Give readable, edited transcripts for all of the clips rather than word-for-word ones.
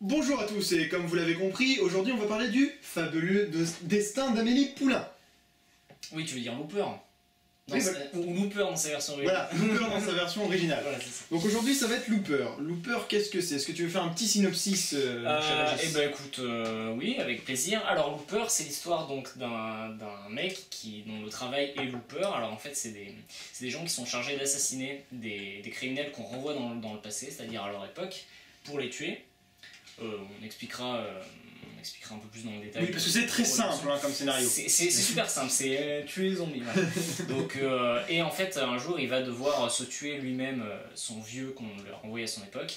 Bonjour à tous et comme vous l'avez compris, aujourd'hui on va parler du fabuleux destin d'Amélie Poulain. Oui, tu veux dire Looper. Oui, Ou Looper dans sa version originale. Voilà, Looper dans sa version originale. Voilà, c'est ça. Donc aujourd'hui ça va être Looper. Looper, qu'est-ce que c'est? Est-ce que tu veux faire un petit synopsis, cher Régis? Eh ben écoute, oui, avec plaisir. Alors Looper, c'est l'histoire donc d'un mec dont le travail est Looper. Alors en fait, c'est des gens qui sont chargés d'assassiner des criminels qu'on renvoie dans le passé, c'est-à-dire à leur époque, pour les tuer. On expliquera un peu plus dans le détail. Oui, parce que c'est très simple comme scénario. C'est super simple, c'est tuer les zombies. Voilà. Donc, et en fait, un jour, il va devoir se tuer lui-même, son vieux qu'on lui a renvoyé à son époque.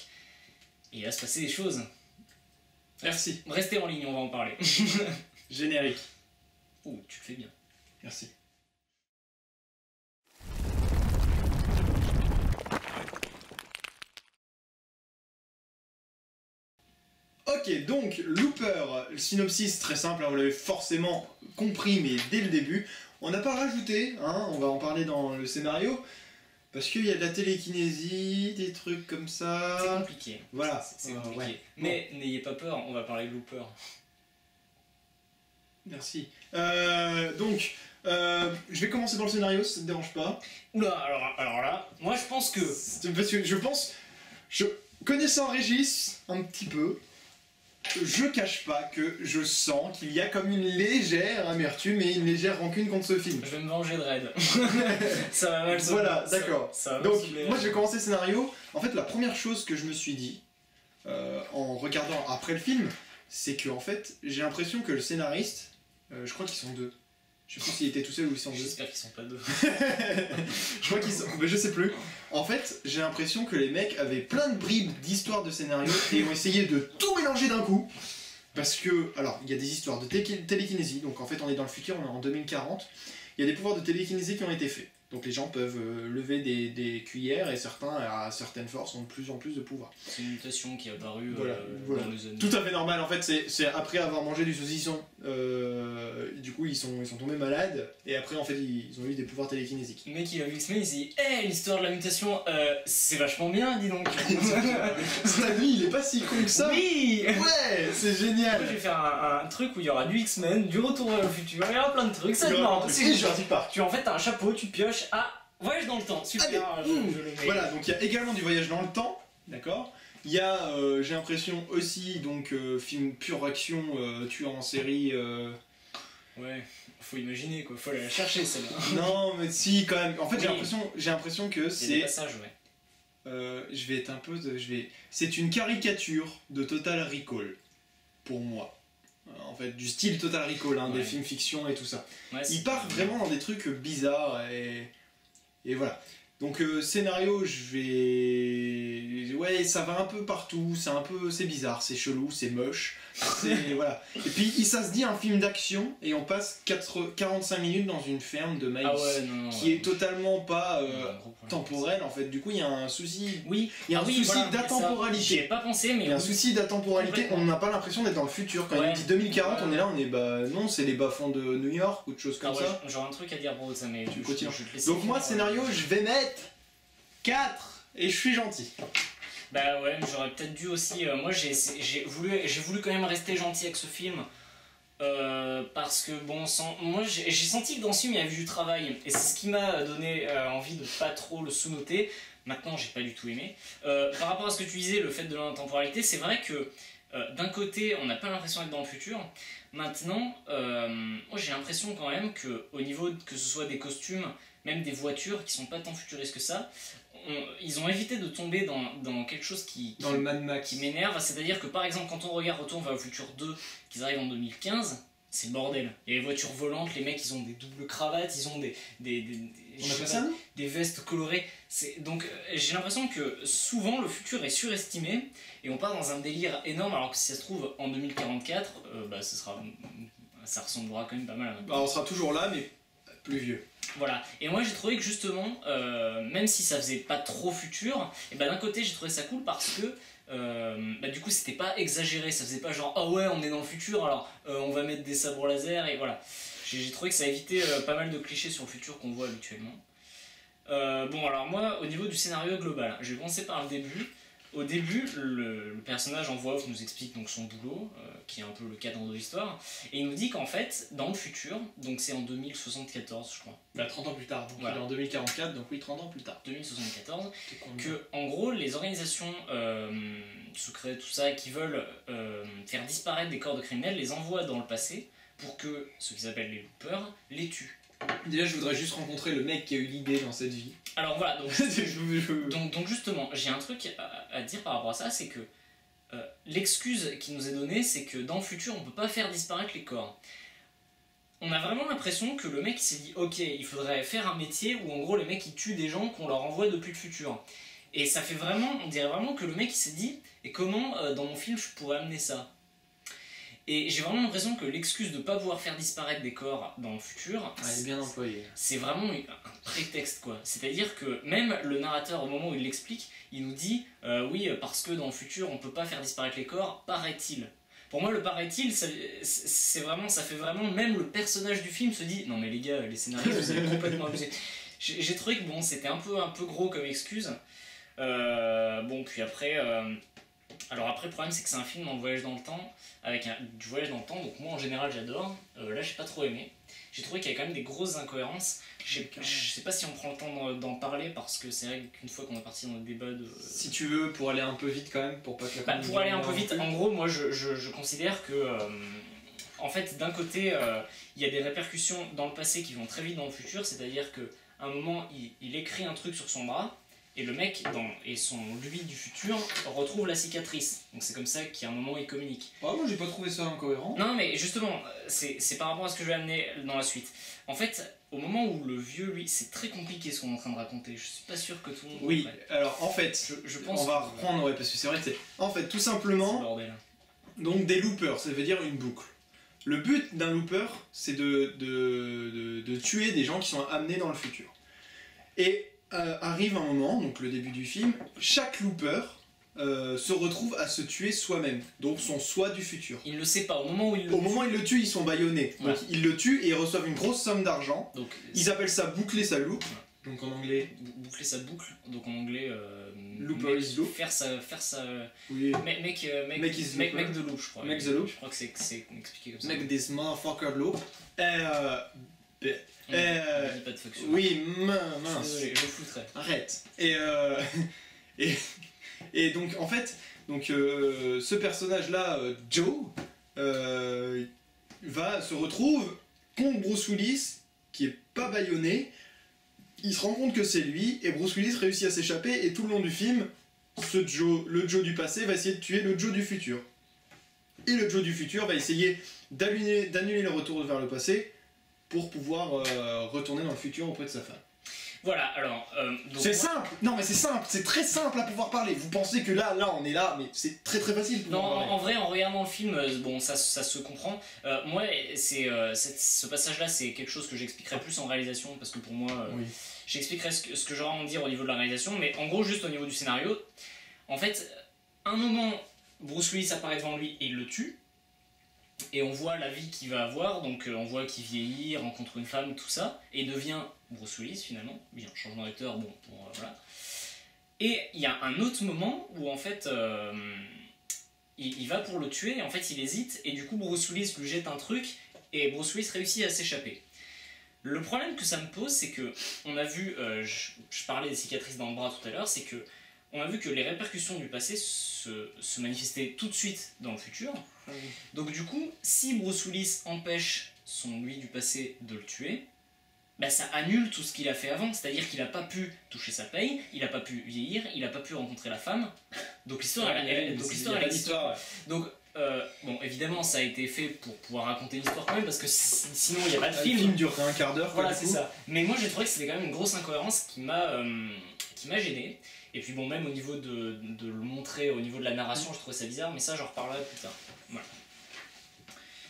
Et il va se passer des choses. Merci. Restez en ligne, on va en parler. Générique. Ouh, tu le fais bien. Merci. Ok, donc Looper, le synopsis très simple, hein, vous l'avez forcément compris, mais dès le début. On n'a pas rajouté, hein, on va en parler dans le scénario, parce qu'il y a de la télékinésie, des trucs comme ça. C'est compliqué. Voilà. C'est compliqué. Ouais. Mais n'ayez pas peur, on va parler de Looper. Merci. Je vais commencer dans le scénario, si ça te dérange pas. Oula, alors là, moi je pense que... Parce que je connaissant Régis un petit peu, je cache pas que je sens qu'il y a comme une légère amertume et une légère rancune contre ce film. Je vais me venger de Red. Ça va mal se... Voilà, d'accord. Ça va mal Donc, se... moi je vais commencer le scénario. En fait, la première chose que je me suis dit, en regardant après le film, c'est que en fait, j'ai l'impression que le scénariste, je crois qu'ils sont deux. Je sais plus s'il était tout seul ou ils sont deux. J'espère qu'ils sont pas deux. Je crois qu'ils sont... Mais je sais plus. En fait, j'ai l'impression que les mecs avaient plein de bribes d'histoires de scénario et ont essayé de tout mélanger d'un coup. Parce que, alors, il y a des histoires de télékinésie, donc en fait on est dans le futur, on est en 2040. Il y a des pouvoirs de télékinésie qui ont été faits. Donc les gens peuvent lever des cuillères et certains, à certaines forces, ont de plus en plus de pouvoir. C'est une mutation qui est apparue Voilà. dans les années. Tout à fait normal, en fait, c'est après avoir mangé du saucisson. Du coup, ils sont tombés malades et après, en fait, ils ont eu des pouvoirs télékinésiques. Le mec il a vu X-Men, il s'est dit hey, l'histoire de la mutation, c'est vachement bien, dis donc. Stanley, il est pas si con que ça. Oui. Ouais, c'est génial. Moi, je vais faire un truc où il y aura du X-Men, du retour vers le futur, il y aura plein de trucs, ça va être marrant. C'est Jurassic Park. Tu en fait t'as un chapeau, tu pioches, voyage dans le temps, super. Je le mets. Voilà, donc il y a également du voyage dans le temps, d'accord. Il y a, j'ai l'impression aussi, donc film pure action, tueur en série. Ouais, faut imaginer quoi, faut aller la chercher celle-là. Non, mais si quand même. En fait, Oui. j'ai l'impression que C'est des c'est. passages, ouais. Je vais être un peu. C'est une caricature de Total Recall, pour moi. En fait, du style Total Recall, hein, des Ouais. films fiction et tout ça. Ouais, Il part vraiment dans des trucs bizarres et voilà. Donc scénario, ouais, ça va un peu partout, c'est bizarre, c'est chelou, c'est moche, voilà. Et puis ça se dit un film d'action et on passe 45 minutes dans une ferme de maïs qui est totalement pas temporelle en fait. Du coup, il y a un souci. Oui, Il y a un souci voilà, d'atemporalité. J'y ai pas pensé, mais Il y a un souci d'atemporalité, on n'a pas l'impression d'être dans le futur. Quand il dit 2040, on est là, on est non, c'est les bas-fonds de New York ou de choses comme ça. J'aurais un truc à dire pour ça, mais Tu continues. je vais te laisser Donc, finir. moi, scénario, je vais mettre 4 et je suis gentil. Bah ouais, mais j'aurais peut-être dû aussi. Moi j'ai voulu quand même rester gentil avec ce film. Parce que bon, moi j'ai senti que dans ce film il y avait du travail. Et c'est ce qui m'a donné envie de pas trop le sous-noter. Maintenant j'ai pas du tout aimé. Par rapport à ce que tu disais, le fait de l'intemporalité, c'est vrai que d'un côté on n'a pas l'impression d'être dans le futur. Maintenant, moi j'ai l'impression quand même que au niveau que ce soit des costumes, même des voitures qui sont pas tant futuristes que ça, ils ont évité de tomber dans quelque chose Dans le Mad Max. qui m'énerve. C'est-à-dire que par exemple quand on regarde Retour vers le futur 2, qu'ils arrivent en 2015, c'est le bordel. Il y a les voitures volantes, les mecs ils ont des doubles cravates, ils ont des vestes colorées. Donc j'ai l'impression que souvent le futur est surestimé et on part dans un délire énorme alors que si ça se trouve en 2044, ça ressemblera quand même pas mal à Bah, on sera toujours là, mais plus vieux. Voilà, et moi j'ai trouvé que justement, même si ça faisait pas trop futur, et ben d'un côté j'ai trouvé ça cool parce que du coup c'était pas exagéré, ça faisait pas genre ah ouais on est dans le futur alors on va mettre des sabres laser et voilà. J'ai trouvé que ça évitait pas mal de clichés sur le futur qu'on voit habituellement. Bon alors moi au niveau du scénario global, je vais commencer par le début. au début, le personnage en voix off nous explique donc son boulot, qui est un peu le cadre de l'histoire, et il nous dit qu'en fait, dans le futur, donc c'est en 2074 je crois. Bah 30 ans plus tard, donc Voilà. il est en 2044, donc oui 30 ans plus tard. 2074, que en gros les organisations secrètes, tout ça, qui veulent faire disparaître des corps de criminels, les envoient dans le passé pour que ceux qui s'appellent les loopers les tuent. Déjà je voudrais juste rencontrer le mec qui a eu l'idée dans cette vie. Alors voilà, donc, Je- donc justement, j'ai un truc à dire par rapport à ça, c'est que l'excuse qui nous est donnée, c'est que dans le futur, on peut pas faire disparaître les corps. On a vraiment l'impression que le mec s'est dit ok, il faudrait faire un métier où en gros les mecs ils tuent des gens qu'on leur envoie depuis le futur. Et ça fait vraiment, on dirait vraiment que le mec il s'est dit et comment dans mon film je pourrais amener ça. Et j'ai vraiment l'impression que l'excuse de ne pas pouvoir faire disparaître des corps dans le futur, Ah, il est bien employé. c'est vraiment un prétexte quoi. C'est-à-dire que même le narrateur au moment où il l'explique, il nous dit oui parce que dans le futur on peut pas faire disparaître les corps, paraît-il. Pour moi le paraît-il, c'est vraiment, ça fait vraiment, même le personnage du film se dit non mais les gars, les scénaristes vous avez complètement abusé. J'ai trouvé que bon c'était un peu gros comme excuse. Bon puis après alors après le problème c'est que c'est un film en voyage dans le temps, avec du voyage dans le temps, donc moi en général j'adore. Là j'ai pas trop aimé. J'ai trouvé qu'il y avait quand même des grosses incohérences. Je sais pas si on prend le temps d'en parler parce que c'est vrai qu'une fois qu'on est parti dans le débat de... Si tu veux, pour aller un peu vite quand même, pour pas que la Pour aller un peu vite, en gros moi je considère que en fait d'un côté il y a des répercussions dans le passé qui vont très vite dans le futur, c'est-à-dire que à un moment il écrit un truc sur son bras et le mec et son lui du futur retrouve la cicatrice. Donc c'est comme ça qu'à un moment il communique. Ah, moi j'ai pas trouvé ça incohérent. Non mais justement, c'est par rapport à ce que je vais amener dans la suite. En fait, au moment où le vieux, lui, c'est très compliqué ce qu'on est en train de raconter. Je suis pas sûr que tout le monde Oui, comprenne. alors en fait, Je pense on va que- reprendre, ouais, parce que c'est vrai que c'est... En fait, tout C'est simplement, le bordel. donc des loopers, ça veut dire une boucle. Le but d'un looper, c'est de tuer des gens qui sont amenés dans le futur. Et arrive un moment, donc le début du film, chaque looper se retrouve à se tuer soi-même, donc son soi du futur. Il ne le sait pas. Au moment où il le Au moment où ils le tuent, ils sont bâillonnés. Ouais. Donc ils le tuent et ils reçoivent une grosse somme d'argent. Donc, Ils appellent ça boucler sa loupe. Donc en anglais, boucler sa boucle. Donc en anglais, Looper is loop. faire sa oui. Mec de loop, je crois. Make the loop. Je crois que c'est expliqué comme ça. Make this motherfucker loop. On dit pas de fuck sur- Oui, Je suis mince. désolé, je foutrais. Arrête. Et, et donc en fait, donc ce personnage-là, Joe, se retrouve contre Bruce Willis, qui est pas bâillonné. Il se rend compte que c'est lui, et Bruce Willis réussit à s'échapper, et tout le long du film, le Joe du passé va essayer de tuer le Joe du futur. Et le Joe du futur va essayer d'annuler le retour vers le passé pour pouvoir retourner dans le futur auprès de sa femme. Voilà, alors. Donc C'est moi- simple. Non mais c'est simple, c'est très simple à pouvoir parler. Vous pensez que là on est là, mais c'est très très facile de Non, pouvoir parler. en vrai, en regardant le film, bon, ça se comprend. Moi, ce passage-là, c'est quelque chose que j'expliquerai plus en réalisation, parce que pour moi, Oui. j'expliquerai ce que j'aurai à en dire au niveau de la réalisation, mais en gros, juste au niveau du scénario, en fait, un moment, Bruce Willis apparaît devant lui et il le tue, et on voit la vie qu'il va avoir, donc on voit qu'il vieillit, rencontre une femme, tout ça, et devient Bruce Willis finalement, bien, changement d'acteur, bon, voilà. Et il y a un autre moment où en fait, il va pour le tuer, et en fait il hésite, et du coup Bruce Willis lui jette un truc, et Bruce Willis réussit à s'échapper. Le problème que ça me pose, c'est que, on a vu, je parlais des cicatrices dans le bras tout à l'heure, c'est que, on a vu que les répercussions du passé se manifestaient tout de suite dans le futur. Donc du coup, si Bruce Willis empêche son lui du passé de le tuer, bah ça annule tout ce qu'il a fait avant, c'est-à-dire qu'il n'a pas pu toucher sa paye, il n'a pas pu vieillir, il n'a pas pu rencontrer la femme. Donc l'histoire, elle existe. Donc bon, évidemment, ça a été fait pour pouvoir raconter une histoire quand même, parce que sinon il n'y a pas de Le film. film durerait un quart d'heure. Voilà, quoi, du c'est coup. ça. Mais moi j'ai trouvé que c'était quand même une grosse incohérence qui m'a gêné. Et puis bon, même au niveau de le montrer, au niveau de la narration, je trouvais ça bizarre, mais ça j'en reparlerai plus tard. Voilà.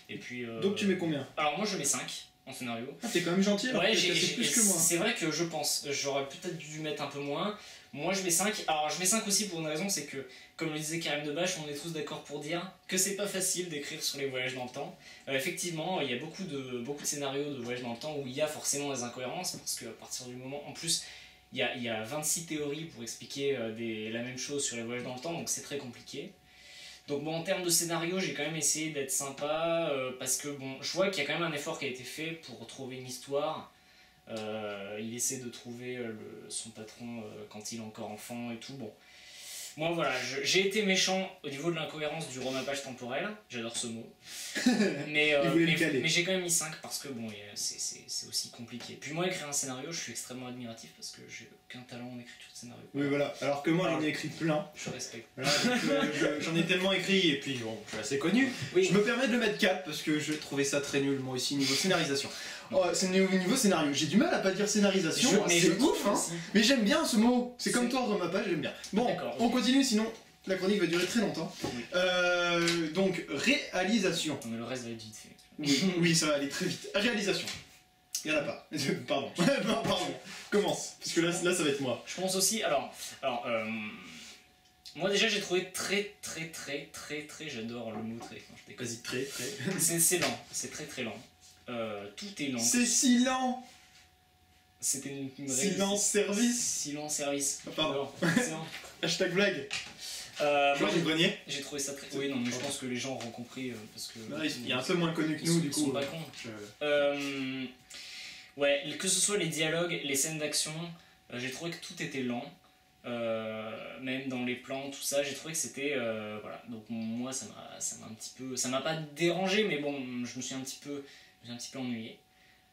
Et puis. Donc tu mets combien? Alors moi je mets 5 en scénario. Ah, t'es quand même gentil, alors Ouais, que c'est plus que moi. c'est vrai que je pense, j'aurais peut-être dû mettre un peu moins. Moi je mets 5. Alors je mets 5 aussi pour une raison, c'est que, comme le disait Karim Debache, on est tous d'accord pour dire que c'est pas facile d'écrire sur les voyages dans le temps. Effectivement, il y a beaucoup de scénarios de voyages dans le temps où il y a forcément des incohérences, parce qu'à partir du moment. En plus, y a 26 théories pour expliquer la même chose sur les voyages dans le temps, donc c'est très compliqué. Donc bon, en termes de scénario, j'ai quand même essayé d'être sympa, parce que bon, je vois qu'il y a quand même un effort qui a été fait pour trouver une histoire. Il essaie de trouver son patron quand il est encore enfant et tout, bon. Moi voilà, j'ai été méchant au niveau de l'incohérence du remapage temporel, j'adore ce mot. mais j'ai quand même mis 5 parce que bon, c'est aussi compliqué. Puis moi, écrire un scénario, je suis extrêmement admiratif parce que j'ai aucun talent en écriture de scénario. Oui, voilà, alors que moi j'en ai écrit plein. Je respecte. Voilà, j'en ai tellement écrit et puis bon, je suis assez connu. Oui. Je me permets de le mettre 4 parce que je trouvais ça très nul moi aussi niveau scénarisation. Oh, c'est niveau scénario, j'ai du mal à pas dire scénarisation, c'est ouf hein. Mais j'aime bien ce mot, c'est comme toi remapage, j'aime bien. Bon, on continue sinon la chronique va durer très longtemps. Oui. Donc réalisation. Mais le reste va être vite fait. Oui, ça va aller très vite. Réalisation. Il y en a pas. Pardon. Pardon. Commence. Parce que là ça va être moi. Je pense aussi. Alors moi déjà j'ai trouvé très, j'adore le mot très. Vas-y, très. C'est lent. C'est très lent. Tout est lent. C'est si lent. C'était une silence service. Silence service. Ah, pardon. Excellent. Hashtag blague. J'ai trouvé ça très. Oui, non, mais je pense que les gens auront compris parce que. Là, il est un peu moins connu que nous, du coup. Ils sont pas cons. Ouais, que ce soit les dialogues, les scènes d'action, j'ai trouvé que tout était lent. Même dans les plans, tout ça, j'ai trouvé que c'était. Voilà. Donc, moi, ça m'a un petit peu. Ça m'a pas dérangé, mais bon, je me suis un petit peu ennuyé.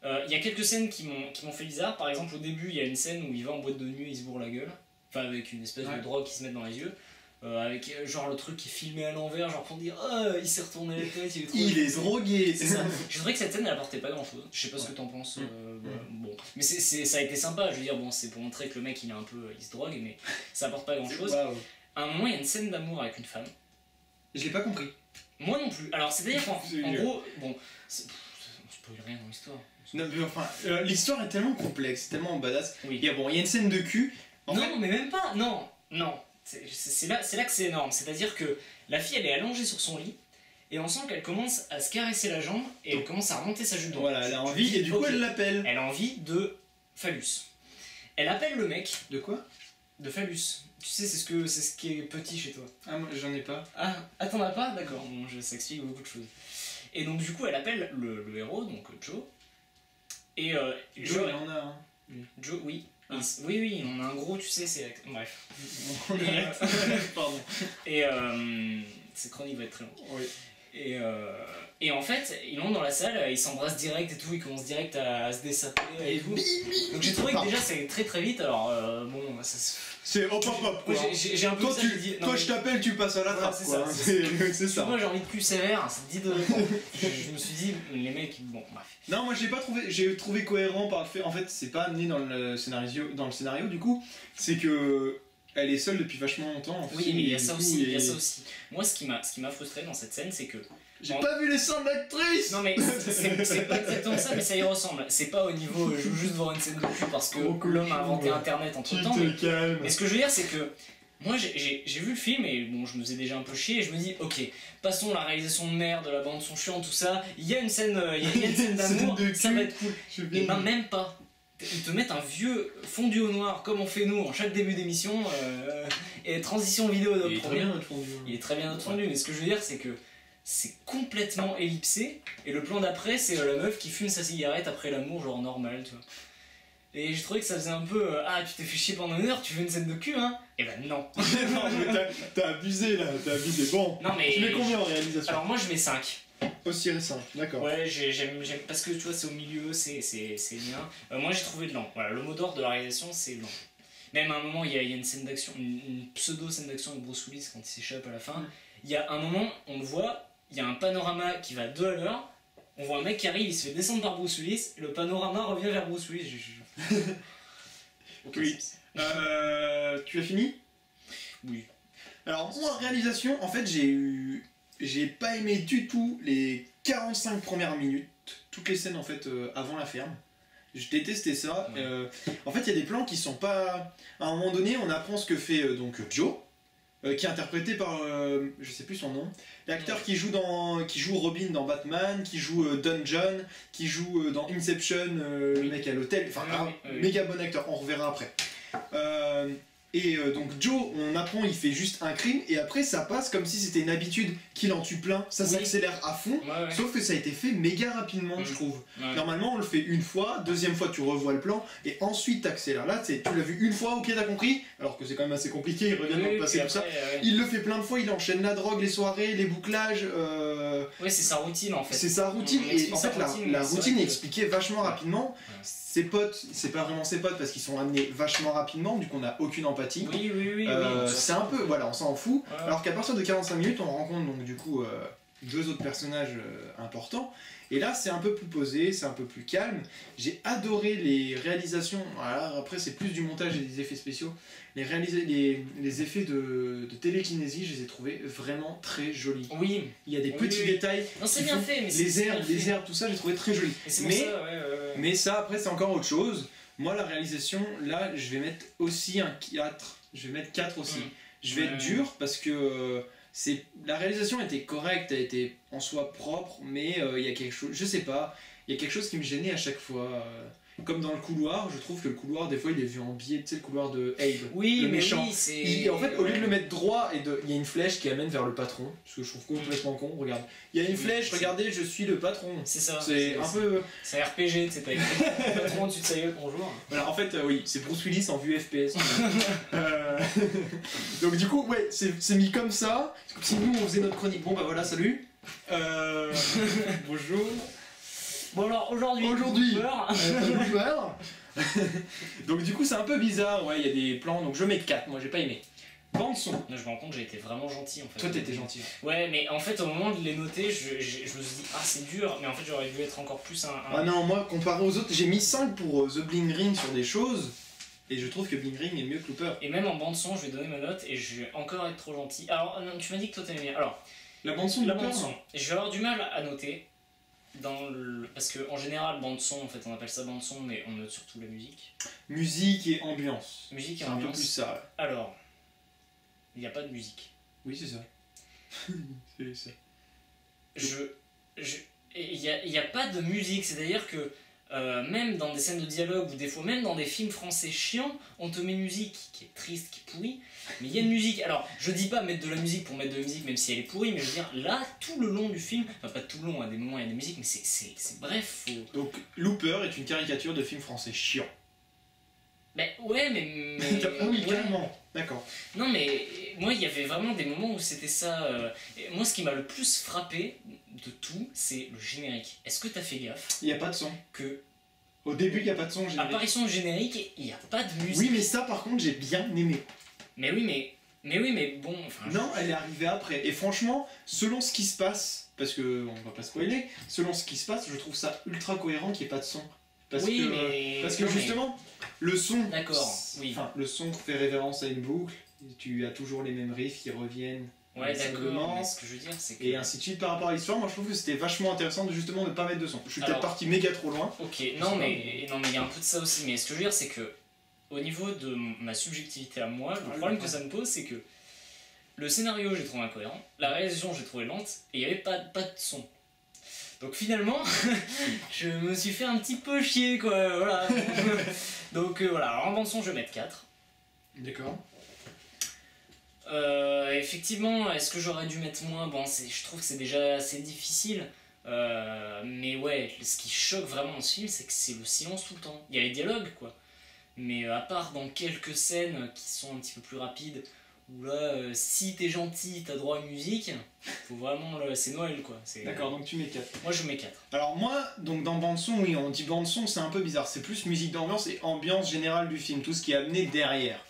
Il y a quelques scènes qui m'ont fait bizarre. Par exemple, au début, il y a une scène où il va en boîte de nuit et il se bourre la gueule. Enfin, avec une espèce de drogue qui se met dans les yeux. Avec genre le truc qui est filmé à l'envers, genre pour dire oh, il s'est retourné la tête, il est drogué. C'est ça. Je trouvais que cette scène elle apportait pas grand chose. Je sais pas ce que t'en penses. Bon, mais ça a été sympa. Je veux dire, bon, c'est pour montrer que le mec il se drogue, mais ça apporte pas grand chose. Wow. À un moment, il y a une scène d'amour avec une femme. Je l'ai pas compris. Moi non plus. Alors, c'est-à-dire qu'en gros, bon, on spoil rien dans l'histoire. Non, mais enfin, l'histoire est tellement complexe, tellement badass. Oui. Il y a une scène de cul. Non, mais même pas. Non. C'est là que c'est énorme, c'est-à-dire que la fille elle est allongée sur son lit et on sent qu'elle commence à se caresser la jambe et elle commence à remonter sa jupe. Voilà, elle a envie et du coup elle l'appelle. Elle a envie de phallus. Elle appelle le mec. De quoi? De phallus. Tu sais, c'est ce qui est petit chez toi. Ah, moi j'en ai pas. Ah, t'en as pas? D'accord, bon, ça explique beaucoup de choses. Et donc du coup elle appelle le héros, donc Joe. Et Joe, il en a un. Joe, oui. Ah. Oui, on a un gros, tu sais, c'est. Bref. Pardon. Et cette chronique va être très longue. Oui. Et en fait, ils montent dans la salle, ils s'embrassent direct et tout, ils commencent direct à se dessaper et tout. Donc j'ai trouvé que déjà c'est très vite, alors bon, ça c'est hop. Moi, j'ai un peu toi, toi je t'appelle, tu passes à la trappe. C'est ça. Moi j'ai envie de cul sévère, c'est 10 degrés. Je me suis dit, les mecs, bon, bref. Non, moi j'ai trouvé cohérent par le fait, en fait, c'est pas amené dans le scénario du coup, c'est que. Elle est seule depuis vachement longtemps. En fait, oui, mais il y a ça aussi. Moi, ce qui m'a frustré dans cette scène, c'est que. J'ai pas vu les seins de l'actrice. Non mais c'est pas exactement ça, mais ça y ressemble. C'est pas au niveau je veux juste voir une scène de cul parce que l'homme a inventé internet entre temps. Mais ce que je veux dire c'est que moi j'ai vu le film et bon je me faisais déjà un peu chier et je me dis ok, passons la réalisation de merde, la bande son chiant, tout ça, il y a une scène d'amour, ça va être cool. Et ben même pas. Ils te mettent un vieux fondu au noir comme on fait nous en chaque début d'émission et transition vidéo de Il est très bien notre fondu, mais ce que je veux dire c'est que c'est complètement ellipsé et le plan d'après c'est la meuf qui fume sa cigarette après l'amour genre normal tu vois. Et j'ai trouvé que ça faisait un peu ah tu t'es fait chier pendant une heure, tu veux une scène de cul hein? Et ben non. Non mais t'as abusé là, bon. Non mais. Tu mets combien en réalisation? Alors moi je mets 5. Aussi récent, d'accord. Ouais, j'aime parce que tu vois c'est au milieu, c'est bien. Moi j'ai trouvé de lent. Voilà, le mot d'ordre de la réalisation c'est lent. Même à un moment il y a une scène d'action, une pseudo scène d'action avec Bruce Willis quand il s'échappe à la fin. Il y a un moment, on le voit, il y a un panorama qui va 2 à l'heure. On voit un mec qui arrive, il se fait descendre par Bruce Willis, et le panorama revient vers Bruce Willis. Okay, oui. Tu as fini? Oui. Alors moi en réalisation, en fait j'ai pas aimé du tout les 45 premières minutes, toutes les scènes en fait avant la ferme. Je détestais ça. Ouais. En fait, il y a des plans qui sont pas. À un moment donné, on apprend ce que fait donc Joe, qui est interprété par je sais plus son nom, l'acteur qui joue Robin dans Batman, qui joue Dungeon, qui joue dans Inception, le mec à l'hôtel. Enfin, méga bon acteur. On reverra après. Donc Joe, on apprend, il fait juste un crime, et après ça passe comme si c'était une habitude qu'il en tue plein, ça s'accélère à fond, sauf que ça a été fait méga rapidement, je trouve. Normalement on le fait une fois, deuxième fois tu revois le plan, et ensuite t'accélères. Là, tu l'as vu une fois, ok t'as compris, alors que c'est quand même assez compliqué, il revient dans le passé, tout ça. Il le fait plein de fois, il enchaîne la drogue, les soirées, les bouclages. Ouais, c'est sa routine en fait. C'est sa routine, et en fait la routine est expliquée vachement rapidement. Ses potes, c'est pas vraiment ses potes parce qu'ils sont amenés vachement rapidement, du coup on a aucune empathie. Oui. C'est un peu, voilà, on s'en fout. Alors qu'à partir de 45 minutes, on rencontre donc du coup deux autres personnages importants. Et là, c'est un peu plus posé, c'est un peu plus calme. J'ai adoré les réalisations. Voilà, après, c'est plus du montage et des effets spéciaux. Les effets de télékinésie, je les ai trouvés vraiment très jolis. Oui. Il y a des petits détails. Non, c'est bien fait, mais les herbes, tout ça, j'ai trouvé très joli. Mais ça, après, c'est encore autre chose. Moi, la réalisation, là, je vais mettre aussi un 4. Je vais mettre 4 aussi. Je vais être dur parce que la réalisation était correcte, elle était en soi propre, mais il y a quelque chose, je sais pas, il y a quelque chose qui me gênait à chaque fois. Comme dans le couloir, je trouve que le couloir, des fois, il est vu en biais, tu sais, le couloir de Abe, le méchant. Oui, c'est... En fait, au lieu de le mettre droit, il y a une flèche qui amène vers le patron, ce que je trouve complètement con, regarde. Il y a une flèche, regardez, je suis le patron. C'est ça. C'est un peu... C'est un RPG, c'est pas écrit le patron au-dessus de sa gueule, bonjour. Voilà, en fait, oui, c'est Bruce Willis en vue FPS. Donc du coup, ouais, c'est mis comme ça. Si nous, on faisait notre chronique, bon bah voilà, salut. Bonjour. Bon alors aujourd'hui, donc du coup c'est un peu bizarre, ouais, il y a des plans, donc je mets 4, moi j'ai pas aimé. Bande son. Je me rends compte, j'ai été vraiment gentil en fait. Toi t'étais gentil. Ouais, mais en fait au moment de les noter, je me suis dit ah c'est dur, mais en fait j'aurais dû être encore plus Ah non, moi comparé aux autres, j'ai mis 5 pour The Bling Ring sur des choses, et je trouve que Bling Ring est mieux que Looper. Et même en bande son, je vais donner ma note et je vais encore être trop gentil. Alors non, tu m'as dit que toi t'aimais bien. Alors, la bande son de Looper, je vais avoir du mal à noter. Parce que en général bande son en fait on appelle ça bande son mais on note surtout la musique. Musique et ambiance. Musique et ambiance. C'est un peu plus ça. Ouais. Alors, il n'y a pas de musique. Oui c'est ça. C'est ça. Il n'y a pas de musique, c'est-à-dire que même dans des scènes de dialogue ou des fois même dans des films français chiants, on te met une musique qui est triste, qui est pourrie, mais il y a une musique. Alors, je dis pas mettre de la musique pour mettre de la musique même si elle est pourrie, mais je veux dire, là, tout le long du film, enfin pas tout le long, à des moments il y a des musiques, mais c'est bref. Donc, Looper est une caricature de film français chiant. Ben ouais, mais ah oui, carrément. D'accord. Non, mais moi, il y avait vraiment des moments où c'était ça. Moi, ce qui m'a le plus frappé de tout, c'est le générique. Est-ce que t'as fait gaffe? Il n'y a pas de son. Que au début, il n'y a pas de son générique. Apparition de générique, il n'y a pas de musique. Oui, mais ça, par contre, j'ai bien aimé. Mais oui, mais bon. Enfin, non, elle est arrivée après. Et franchement, selon ce qui se passe, parce que on va pas spoiler, selon ce qui se passe, je trouve ça ultra cohérent qu'il n'y ait pas de son. Parce que justement, le son. D'accord, oui. Enfin, le son fait référence à une boucle. Tu as toujours les mêmes riffs qui reviennent. Ouais, d'accord. Mais ce que je veux dire, c'est que. Et ainsi de suite par rapport à l'histoire. Moi, je trouve que c'était vachement intéressant de justement ne pas mettre de son. Je suis peut-être parti méga trop loin. Ok, non, mais il y a un peu de ça aussi. Mais ce que je veux dire, c'est que au niveau de ma subjectivité à moi, le problème que ça me pose, c'est que le scénario, j'ai trouvé incohérent. La réalisation, j'ai trouvé lente. Et il n'y avait pas de son. Donc finalement, je me suis fait un petit peu chier quoi, voilà. Donc voilà, alors en bande son je vais mettre 4. D'accord. Effectivement, est-ce que j'aurais dû mettre moins? Bon, je trouve que c'est déjà assez difficile. Mais ouais, ce qui choque vraiment dans ce film, c'est que c'est le silence tout le temps. Il y a les dialogues quoi. Mais à part dans quelques scènes qui sont un petit peu plus rapides, où là, si t'es gentil, t'as droit à une musique, faut vraiment, c'est Noël quoi. D'accord, donc tu mets 4. Moi je mets 4. Alors moi, donc dans bande son, oui, on dit bande son, c'est un peu bizarre, c'est plus musique d'ambiance et ambiance générale du film, tout ce qui est amené derrière.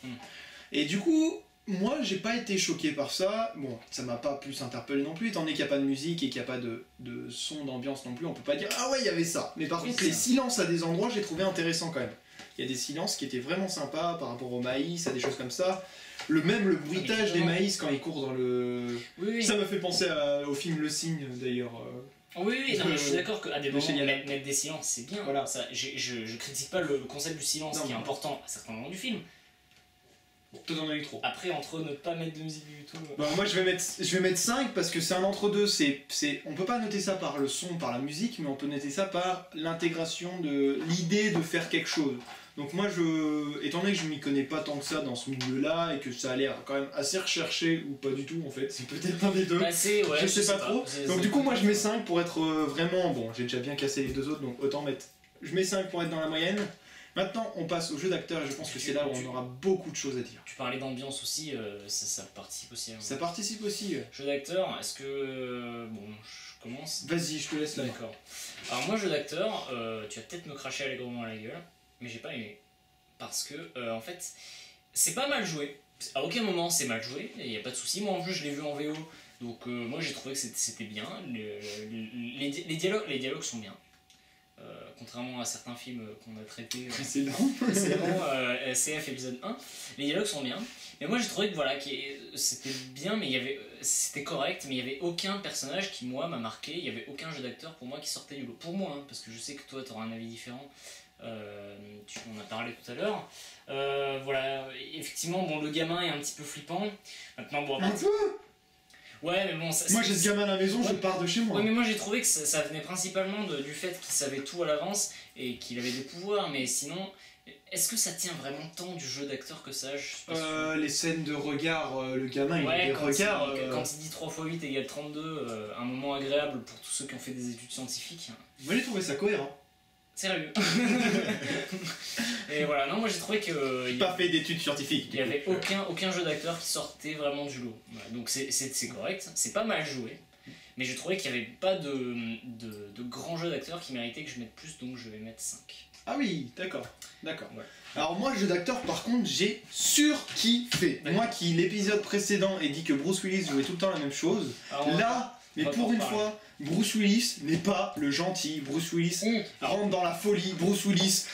Et du coup, moi j'ai pas été choqué par ça, bon, ça m'a pas plus interpellé non plus, étant donné qu'il n'y a pas de musique et qu'il n'y a pas de son d'ambiance non plus, on peut pas dire ah ouais, il y avait ça. Mais par contre, les silences à des endroits, j'ai trouvé intéressant quand même. Il y a des silences qui étaient vraiment sympas par rapport au maïs, à des choses comme ça. Le bruitage des maïs quand ils courent dans le... Oui. Ça m'a fait penser au film Le Cygne d'ailleurs. Oui, non, mais je suis d'accord qu'à des moments, mettre des silences, c'est bien. Voilà. Ça, je critique pas le concept du silence qui est important à certains moments du film. Bon, toi t'en as eu trop. Après, entre ne pas mettre de musique du tout... Bon, moi je vais mettre 5 parce que c'est un entre-deux. On peut pas noter ça par le son, par la musique, mais on peut noter ça par l'intégration de l'idée de faire quelque chose. Donc moi, étant donné que je m'y connais pas tant que ça dans ce milieu-là et que ça a l'air quand même assez recherché ou pas du tout en fait, c'est peut-être un des deux. Bah, je sais pas trop. Donc du coup, moi je mets 5 pour être vraiment... Bon, j'ai déjà bien cassé les deux autres, donc autant mettre... Je mets 5 pour être dans la moyenne. Maintenant, on passe au jeu d'acteur et je pense que c'est là où on aura beaucoup de choses à dire. Tu parlais d'ambiance aussi, ça participe aussi. Ça participe aussi. Jeu d'acteur, est-ce que... bon, je commence. Vas-y, je te laisse là. D'accord. Alors moi, jeu d'acteur, tu vas peut-être me cracher allègrement à la gueule, mais j'ai pas aimé. Parce que, en fait, c'est pas mal joué. À aucun moment c'est mal joué, il n'y a pas de souci. Moi en plus je l'ai vu en VO, donc moi j'ai trouvé que c'était bien. Les dialogues sont bien. Contrairement à certains films qu'on a traités précédemment, CF épisode 1, les dialogues sont bien. Mais moi j'ai trouvé que voilà, c'était bien, mais c'était correct, mais il n'y avait aucun personnage qui moi m'a marqué, il n'y avait aucun jeu d'acteur pour moi qui sortait du lot. Pour moi, hein, parce que je sais que toi tu auras un avis différent, tu en as parlé tout à l'heure. Voilà, effectivement, bon, le gamin est un petit peu flippant. Maintenant, bon, un peu. Ouais, mais bon, moi j'ai ce gamin à la maison, je pars de chez moi. Ouais, mais moi j'ai trouvé que ça venait principalement du fait qu'il savait tout à l'avance et qu'il avait des pouvoirs, mais sinon, est-ce que ça tient vraiment tant du jeu d'acteur que ça? Les scènes de regard, le gamin il a des regards. Quand il dit 3 x 8 égale 32, un moment agréable pour tous ceux qui ont fait des études scientifiques. Moi j'ai trouvé ça cohérent. Sérieux. Et voilà, non, moi j'ai trouvé que... J'ai pas fait d'études scientifiques. Il n'y avait aucun jeu d'acteur qui sortait vraiment du lot. Voilà, donc c'est correct, c'est pas mal joué. Mais je trouvais qu'il n'y avait pas de grands jeux d'acteurs qui méritaient que je mette plus, donc je vais mettre 5. Ah oui, d'accord. D'accord. Ouais. Alors moi, jeu d'acteur, par contre, j'ai surkiffé. Moi qui, l'épisode précédent, ai dit que Bruce Willis jouait tout le temps la même chose, là... Mais pour une fois, Bruce Willis n'est pas le gentil. Bruce Willis rentre dans la folie. Bruce Willis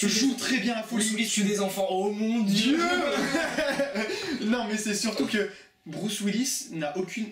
joue très bien la folie. Bruce Willis tue des enfants. Oh mon dieu. Non mais c'est surtout que Bruce Willis n'a aucune...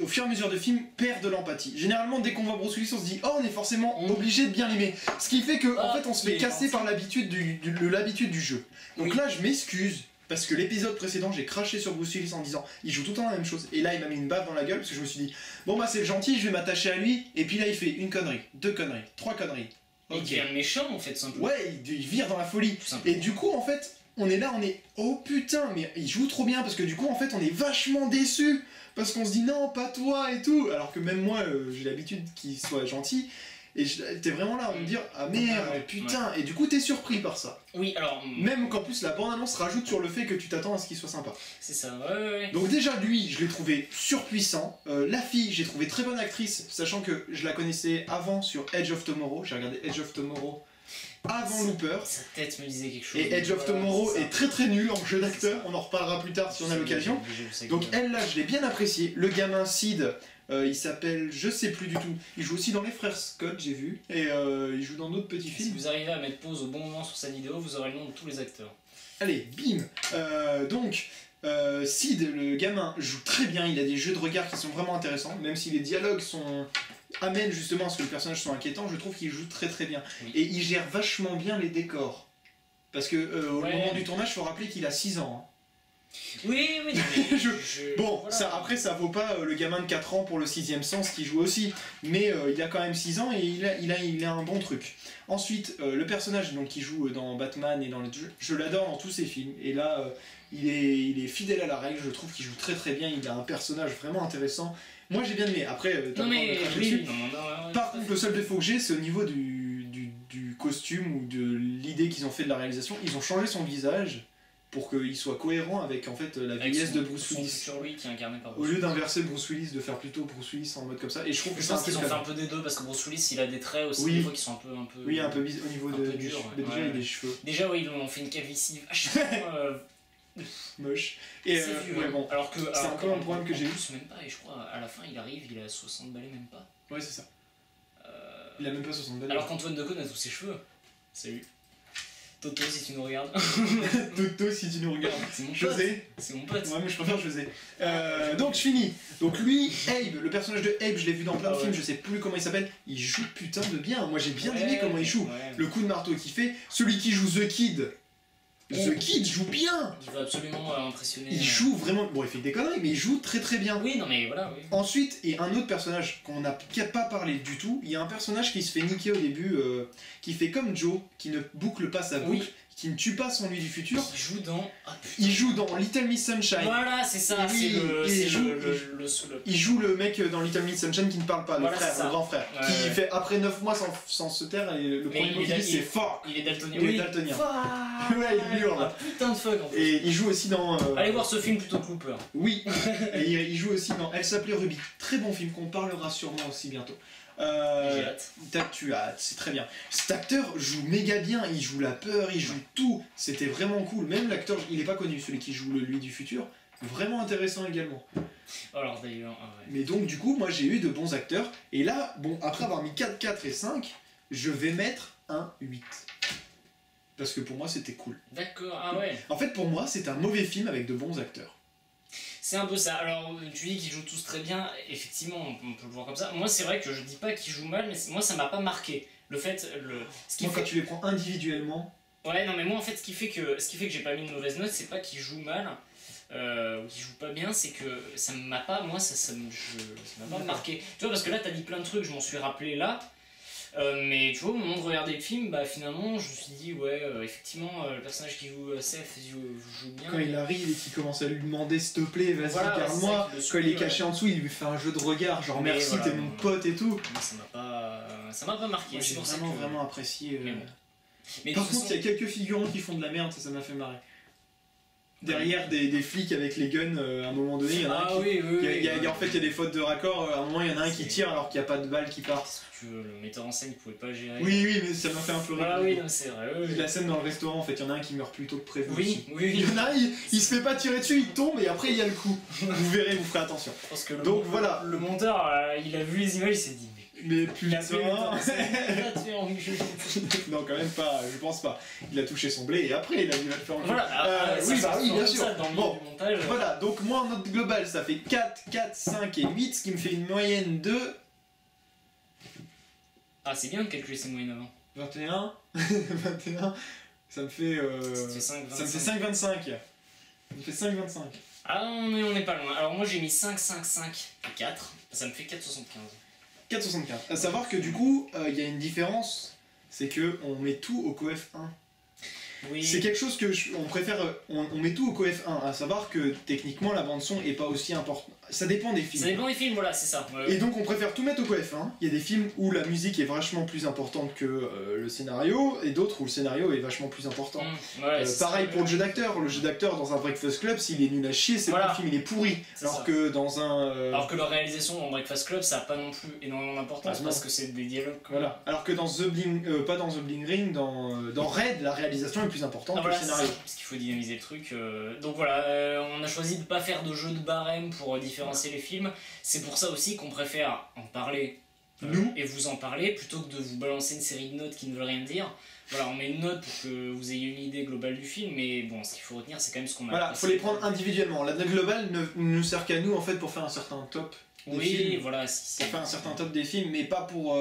Au fur et à mesure de film, perd de l'empathie. Généralement, dès qu'on voit Bruce Willis, on se dit « Oh, on est forcément obligé de bien l'aimer ». Ce qui fait qu'en fait, on se fait casser par l'habitude du jeu. Donc là, je m'excuse. Parce que l'épisode précédent, j'ai craché sur Bruce Willis en disant il joue tout le temps la même chose. Et là, il m'a mis une baffe dans la gueule parce que je me suis dit bon, bah c'est le gentil, je vais m'attacher à lui. Et puis là, il fait une connerie, 2 conneries, 3 conneries. Okay. Il devient méchant en fait, simplement. Ouais, il vire dans la folie. Et du coup, en fait, on est là, on est oh putain, mais il joue trop bien parce que du coup, en fait, on est vachement déçus. Parce qu'on se dit non, pas toi et tout. Alors que même moi, j'ai l'habitude qu'il soit gentil. Et t'es vraiment là à me dire ah merde, putain, et du coup t'es surpris par ça. Oui, alors. Même qu'en plus la bande-annonce rajoute sur le fait que tu t'attends à ce qu'il soit sympa. C'est ça, ouais. Donc déjà lui, je l'ai trouvé surpuissant. La fille, j'ai trouvé très bonne actrice, sachant que je la connaissais avant sur Edge of Tomorrow. J'ai regardé Edge of Tomorrow avant Looper. Sa tête me disait quelque chose. Et Edge of Tomorrow est très très nul en jeu d'acteur. On en reparlera plus tard si on a l'occasion. Donc elle là, je l'ai bien appréciée. Le gamin Sid. Il s'appelle, je sais plus du tout. Il joue aussi dans Les Frères Scott, j'ai vu. Et il joue dans d'autres petits films. Si vous arrivez à mettre pause au bon moment sur sa vidéo, vous aurez le nom de tous les acteurs. Allez, bim. Donc, Sid, le gamin, joue très bien. Il a des jeux de regard qui sont vraiment intéressants. Même si les dialogues amènent justement à ce que les personnages sont inquiétants, je trouve qu'il joue très très bien. Oui. Et il gère vachement bien les décors. Parce que au moment du tournage, il faut rappeler qu'il a 6 ans. Hein. Oui. Bon, voilà. Ça, après ça vaut pas le gamin de 4 ans pour le 6ème sens qui joue aussi, mais il a quand même 6 ans et il a un bon truc. Ensuite, le personnage donc, qui joue dans Batman et dans les jeux, je l'adore dans tous ses films, et là il est fidèle à la règle, je trouve qu'il joue très très bien, il a un personnage vraiment intéressant. Moi j'ai bien aimé, après par contre le seul défaut que j'ai c'est au niveau du costume ou de l'idée qu'ils ont fait de la réalisation, ils ont changé son visage pour qu'il soit cohérent avec en fait la vieillesse de Bruce Willis. Sur lui qui est incarné par Bruce Au lieu d'inverser Bruce Willis, de faire plutôt Bruce Willis en mode comme ça. Et je trouve que je pense qu'ils ont fait un peu des deux parce que Bruce Willis il a des traits aussi des fois qui sont un peu oui, un peu au niveau des cheveux. Déjà il a des cheveux. Déjà oui, ils ont fait une calvitie vachement moche. Et c'est vu, ouais, bon. Alors que c'est un peu un problème que j'ai eu. Même pas, et je crois à la fin il arrive, il a 60 balais même pas. Ouais, c'est ça. Il a même pas 60 balais. Alors qu'Antoine Decaune a tous ses cheveux. Salut. Toto, si tu nous regardes. Toto, si tu nous regardes. C'est mon pote. José. C'est mon pote. Ouais, mais je préfère José. Donc, je finis. Donc, lui, Abe, le personnage de Abe, je l'ai vu dans plein de films, je sais plus comment il s'appelle. Il joue putain de bien. Moi, j'ai bien aimé comment il joue. Le coup de marteau qu'il fait. Celui qui joue The Kid. The Kid joue bien. Il va absolument impressionner. Il joue vraiment... Bon, il fait des conneries, mais il joue très très bien. Oui, non mais voilà, oui. Ensuite, et un autre personnage qu'on n'a pas parlé du tout, il y a un personnage qui se fait niquer au début, qui fait comme Joe, qui ne boucle pas sa boucle, qui ne tue pas son lui du futur. Qui joue dans. Il joue dans Little Miss Sunshine. Voilà, c'est ça, Et oui, il joue le mec dans Little Miss Sunshine qui ne parle pas, Voilà, le frère, le grand frère, qui fait après 9 mois sans se taire, et le premier mot qu'il dit c'est fuck. Il est daltonien. Il est daltonien. Fuck. Ouais, il hurle. Ah, putain de fuck en fait. Et il joue aussi dans. Allez voir ce film plutôt que Looper. Oui, et il joue aussi dans Elle s'appelait Ruby. Très bon film qu'on parlera sûrement aussi bientôt. J'ai hâte. Tu as hâte, c'est très bien. Cet acteur joue méga bien, il joue la peur, il joue tout. C'était vraiment cool. Même l'acteur, il est pas connu, celui qui joue le lui du futur. Vraiment intéressant également. Alors d'ailleurs, ouais. Mais donc du coup, moi j'ai eu de bons acteurs. Et là, bon, après avoir mis 4, 4 et 5, je vais mettre un 8. Parce que pour moi c'était cool. D'accord, ah ouais. En fait pour moi c'est un mauvais film avec de bons acteurs. C'est un peu ça. Alors, tu dis qu'ils jouent tous très bien, effectivement, on peut le voir comme ça. Moi, c'est vrai que je dis pas qu'ils jouent mal, mais moi, ça m'a pas marqué. Le fait. Ce qui Moi, fait... quand tu les prends individuellement. Ouais, non, mais moi, en fait, ce qui fait que j'ai pas mis une mauvaise note, c'est pas qu'ils jouent mal, ou qu'ils jouent pas bien, c'est que ça m'a pas. Moi, ça m'a pas marqué. Tu vois, parce que là, t'as dit plein de trucs, je m'en suis rappelé là. Mais tu vois, au moment de regarder le film, bah finalement, je me suis dit, ouais, effectivement, le personnage qui joue Seth joue bien. Quand il arrive et qu'il commence à lui demander, s'il te plaît, vas-y, voilà, garde-moi. Quand il est caché en dessous, il lui fait un jeu de regard, genre mais merci, voilà, t'es mon pote et tout. Moi, ça m'a pas marqué. Moi, j'ai vraiment apprécié. Mais Par contre, il y a quelques figurants qui font de la merde, ça m'a fait marrer. Derrière des flics avec les guns, à un moment donné, il y en a un qui. En fait, il y a des fautes de raccord, à un moment, il y en a un qui tire alors qu'il n'y a pas de balle qui part. Qu'est-ce que tu veux, le metteur en scène, il pouvait pas gérer. Oui, mais ça m'a fait un peu rire. Ah oui, non, c'est vrai. La scène dans le restaurant, en fait, il y en a un qui meurt plus tôt que prévu. Oui. Il y en a un, il se fait pas tirer dessus, il tombe et après il y a le coup. Vous verrez, vous ferez attention. Parce que donc voilà. Le monteur, il a vu les images, il s'est dit. Mais putain. Non, quand même pas, je pense pas. Il a touché son blé et après il a dû le faire en jeu. Voilà, oui, bien sûr. Bon, montage, voilà, donc moi en note globale ça fait 4, 4, 5 et 8, ce qui me fait une moyenne de. Ah, c'est bien de calculer ces moyennes avant. 21 21, ça me fait. Ça me fait 5, 25. Ça me fait 5, 25. Ah, on est pas loin. Alors moi j'ai mis 5, 5, 5 et 4. Ça me fait 4,75. 4,75. À savoir que du coup, il y a une différence, c'est que on met tout au coef 1. Oui. C'est quelque chose que on préfère, on met tout au coef 1, à savoir que techniquement la bande son est pas aussi importante. Ça dépend des films. Ça dépend des films, voilà, c'est ça. Et donc on préfère tout mettre au coef 1. Il y a des films où la musique est vachement plus importante que le scénario, et d'autres où le scénario est vachement plus important. Pareil pour le jeu d'acteur. Le jeu d'acteur dans un Breakfast Club, s'il est nul à chier, c'est le film il est pourri. Alors que dans un. Alors que la réalisation dans Breakfast Club, ça a pas non plus énormément d'importance parce que c'est des dialogues. Voilà. Alors que dans The Bling, pas dans The Bling Ring, dans Red, la réalisation est plus importante que le scénario. Parce qu'il faut dynamiser le truc. Donc voilà, on a choisi de pas faire de jeu de barème pour différencier les films. C'est pour ça aussi qu'on préfère en parler nous et vous en parler plutôt que de vous balancer une série de notes qui ne veulent rien dire. Voilà, on met une note pour que vous ayez une idée globale du film, mais bon, ce qu'il faut retenir, c'est quand même ce qu'on a. Voilà, faut les prendre individuellement. La note globale ne nous sert qu'à nous en fait pour faire un certain top. Des films. Voilà, pour faire un certain top des films, mais pas pour.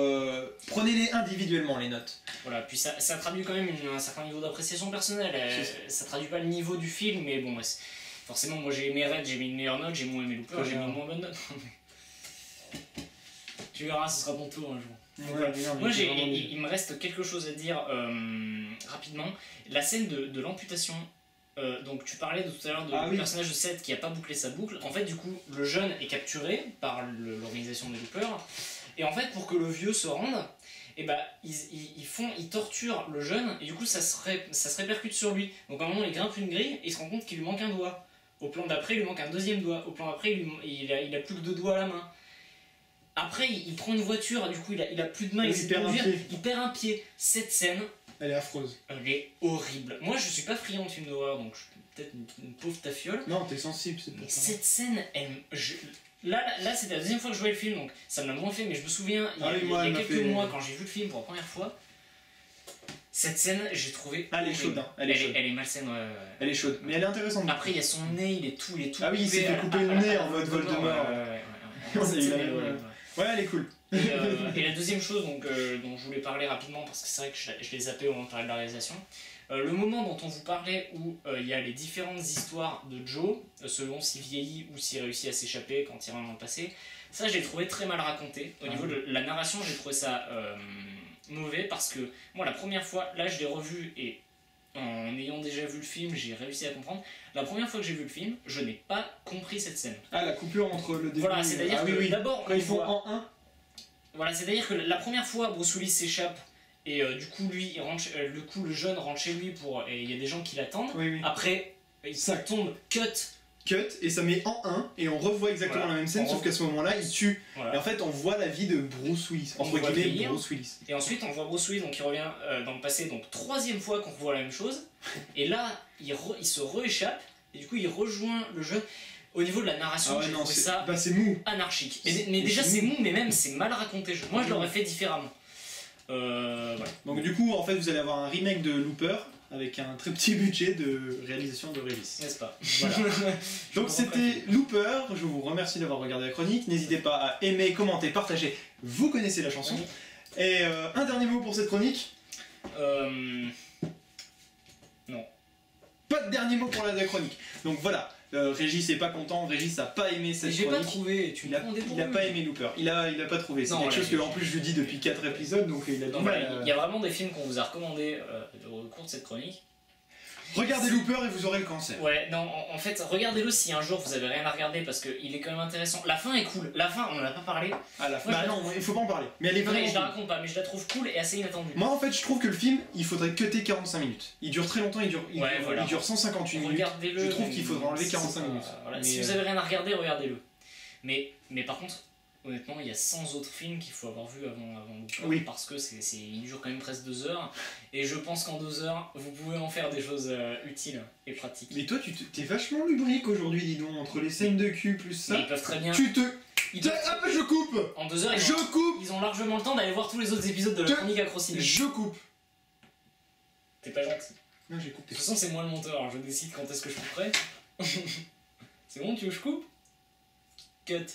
Prenez-les individuellement les notes. Voilà, puis ça traduit quand même un certain niveau d'appréciation personnelle. Ça traduit pas le niveau du film, mais bon, forcément, moi j'ai aimé Red, j'ai mis une meilleure note, j'ai moins aimé Looper, j'ai mis une moins bonne note. Tu verras, ce sera ton tour un jour. Ouais, moi, il me reste quelque chose à dire rapidement. La scène de l'amputation. Donc tu parlais tout à l'heure du personnage de Seth qui a pas bouclé sa boucle. En fait, du coup, le jeune est capturé par l'organisation des loopers. Et en fait, pour que le vieux se rende, et bah, ils torturent le jeune et du coup ça se répercute sur lui. Donc à un moment, il grimpe une grille et il se rend compte qu'il lui manque un doigt. Au plan d'après, il lui manque un deuxième doigt. Au plan d'après, il a plus que 2 doigts à la main. Après, il prend une voiture, du coup, il a plus de main, il perd un pied. Cette scène, elle est affreuse. Elle est horrible. Moi, je suis pas friand de films d'horreur, donc je suis peut-être une pauvre tafiole. Non, t'es sensible, c'est pour ça. Cette scène, là, c'était la deuxième fois que je voyais le film, donc ça me l'a moins fait, mais je me souviens, il y a quelques mois, quand j'ai vu le film pour la première fois, cette scène, j'ai trouvé. Elle est chaude, hein. Elle est malsaine, ouais. Elle est chaude, mais elle est intéressante. Après, il y a son nez, il est tout. Ah oui, il s'est fait couper le nez en mode Voldemort. Ouais, elle est cool. Et la deuxième chose dont je voulais parler rapidement, parce que c'est vrai que je l'ai zappé au moment de parler de la réalisation, le moment dont on vous parlait où il y a les différentes histoires de Joe, selon s'il vieillit ou s'il réussit à s'échapper quand il rentre dans le passé, ça je l'ai trouvé très mal raconté. Au niveau de la narration, j'ai trouvé ça mauvais parce que moi la première fois, là je l'ai revu et en ayant déjà vu le film, j'ai réussi à comprendre. La première fois que j'ai vu le film, je n'ai pas compris cette scène. Ah, la coupure entre le début Voilà, c'est-à-dire que d'abord, quand ils font en 1. Voilà, c'est-à-dire que la première fois, Bruce Willis s'échappe et du coup, lui, il rentre, le jeune rentre chez lui et il y a des gens qui l'attendent. Oui. Après, ça tombe, cut, Et ça met en 1 et on revoit exactement la même scène, sauf qu'à ce moment-là, il tue. Voilà. Et en fait, on voit la vie de Bruce Willis, entre guillemets, Bruce Willis. Et ensuite, on voit Bruce Willis, donc il revient dans le passé, donc troisième fois qu'on revoit la même chose. Et là, il se rééchappe et du coup, il rejoint le jeune. Au niveau de la narration, j'ai trouvé ça c'est mou. anarchique. Mais déjà, c'est mou, mais même c'est mal raconté. Moi, je l'aurais fait différemment. Voilà. Donc du coup, en fait, vous allez avoir un remake de Looper avec un très petit budget de réalisation de Willis. N'est-ce pas? Voilà. Donc c'était Looper, je vous remercie d'avoir regardé la chronique, n'hésitez pas à aimer, commenter, partager, vous connaissez la chanson. Et un dernier mot pour cette chronique? Non. Pas de dernier mot pour la chronique. Donc voilà, Régis est pas content, Régis a pas aimé cette j'ai chronique. pas trouvé, Il a pas aimé Looper, il a pas trouvé. C'est quelque chose que en plus je lui dis depuis 4 épisodes, donc il a du mal. Il y a vraiment des films qu'on vous a recommandés au cours de cette chronique. Regardez Looper et vous aurez le cancer. Ouais, non, en fait, regardez-le si un jour vous avez rien à regarder parce qu'il est quand même intéressant. La fin est cool. La fin, on en a pas parlé. Ah, la fin. Bah non, il faut pas en parler. Mais elle est vraiment. Je la raconte pas, mais je la trouve cool et assez inattendue. Moi, en fait, je trouve que le film, il faudrait cutter 45 minutes. Il dure très longtemps, il dure 158 minutes. Regardez-le. Je trouve qu'il faudrait enlever 45 minutes. Voilà. Si vous avez rien à regarder, regardez-le. Mais par contre, honnêtement, il y a 100 autres films qu'il faut avoir vu avant Looper. Oui. Parce que il dure quand même presque 2 heures. Et je pense qu'en 2 heures, vous pouvez en faire des choses utiles et pratiques. Mais toi, t'es vachement lubrique aujourd'hui, dis donc, entre les scènes de cul plus ça. Mais ils peuvent très bien. Ah bah je coupe. En 2 heures, ils ont largement le temps d'aller voir tous les autres épisodes de la chronique Acrociné. Je coupe. T'es pas gentil. Non, j'ai coupé. De toute façon, c'est moi le monteur, alors je décide quand est-ce que je couperai. C'est bon, tu veux que je coupe? Cut.